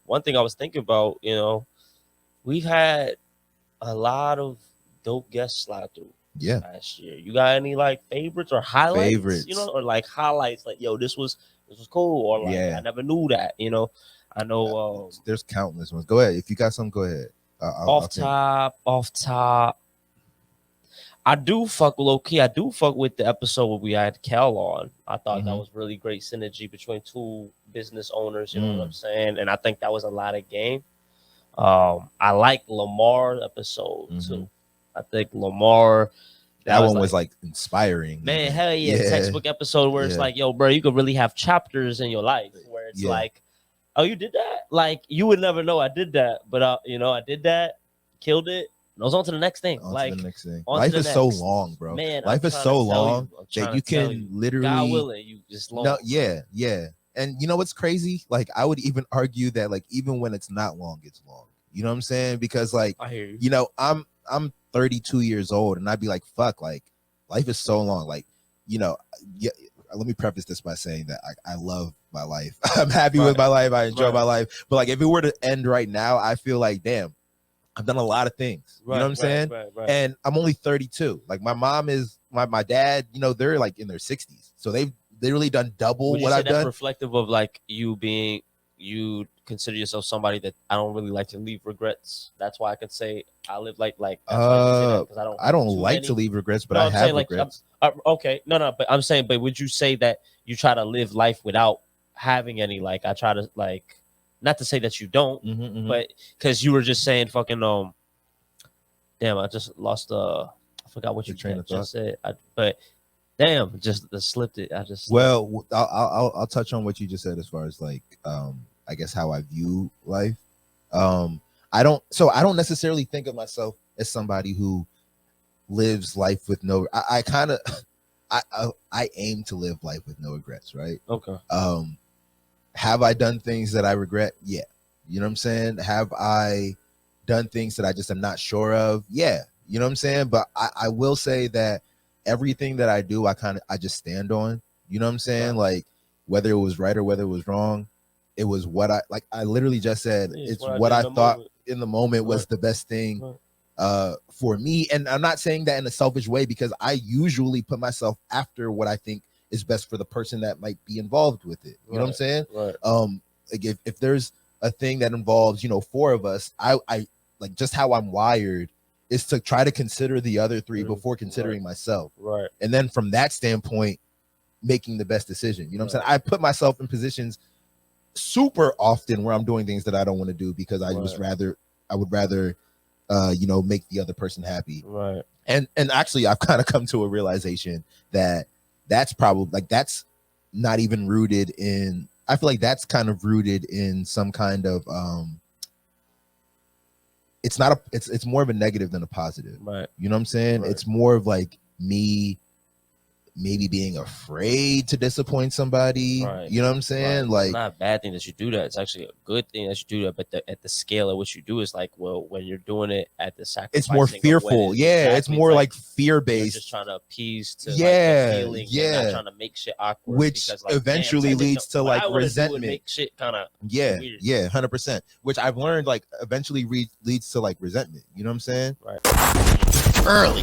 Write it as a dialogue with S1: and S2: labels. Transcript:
S1: one thing I was thinking about, we've had a lot of dope guests slide through last year. You got any like favorites or highlights? Or like highlights, like this was cool, or like I never knew that. I know
S2: there's countless ones. Go ahead, if you got some, go ahead.
S1: Off top. I do fuck with low key. I do fuck with the episode where we had Kel on. I thought that was really great synergy between two business owners. You know what I'm saying? And I think that was a lot of game. I like Lamar episode too. I think Lamar.
S2: That one was like inspiring.
S1: Man, hell yeah. Textbook episode where it's like, yo, bro, you could really have chapters in your life where it's like, oh, you did that? Like, you would never know I did that. But, I did that, killed it. And I was on to the next thing.
S2: The next thing. Life is so long, bro. Man, life is so long that you can literally.
S1: God willing, you just long.
S2: No, yeah. And you know what's crazy? Like, I would even argue that, like, even when it's not long, it's long. You know what I'm saying? Because, like,
S1: I hear you.
S2: I'm 32 years old, and I'd be like, fuck, like, life is so long. Like, let me preface this by saying that I love my life. I'm happy with my life. I enjoy my life. But like, if it were to end right now, I feel like, damn, I've done a lot of things. You know what I'm saying? And I'm only 32. Like, my mom is my dad, they're like in their 60s. So they've literally done double what I've done.
S1: Reflective of like you consider yourself somebody that I don't really like to leave regrets. That's why I can say I live like
S2: I don't like to leave regrets, but I have regrets.
S1: Okay, no, but I'm saying, but would you say that you try to live life without having any? Like, I try to, like, not to say that you don't, but because you were just saying fucking damn, I just lost I forgot what you just said. But damn, just slipped it.
S2: I'll touch on what you just said as far as like I guess how I view life. I don't necessarily think of myself as somebody who lives life with no. I aim to live life with no regrets, right?
S1: Okay.
S2: Have I done things that I regret? Yeah. You know what I'm saying? Have I done things that I just am not sure of? Yeah. You know what I'm saying? But I will say that everything that I do, I just stand on. You know what I'm saying? Right. Like, whether it was right or whether it was wrong, it was what I literally just said. It's what I thought in the moment was the best thing for me. And I'm not saying that in a selfish way, because I usually put myself after what I think is best for the person that might be involved with it. You know what I'm saying?
S1: Right.
S2: Like if there's a thing that involves, 4 of us, I like, just how I'm wired is to try to consider the other 3 before considering myself.
S1: Right.
S2: And then from that standpoint, making the best decision. You know what I'm saying? I put myself in positions super often where I'm doing things that I don't want to do because I would rather make the other person happy.
S1: Right.
S2: And actually I've kind of come to a realization that that's probably like, that's not even rooted in, I feel like that's kind of rooted in some kind of it's more of a negative than a positive.
S1: Right.
S2: You know what I'm saying? Right. It's more of like me maybe being afraid to disappoint somebody. Right. You know what I'm saying?
S1: Right.
S2: Like,
S1: it's not a bad thing that you do that. It's actually a good thing that you do that. But at the scale at which you do is like, well, when you're doing it at the sacrifice,
S2: it's more fearful. It's more like fear based.
S1: Just trying to appease to the feeling. Not trying to make shit awkward.
S2: Which because, eventually leads to like resentment.
S1: Make shit kind of
S2: weird. 100%. Which I've learned like eventually leads to like resentment. You know what I'm saying?
S1: Right.
S3: Early.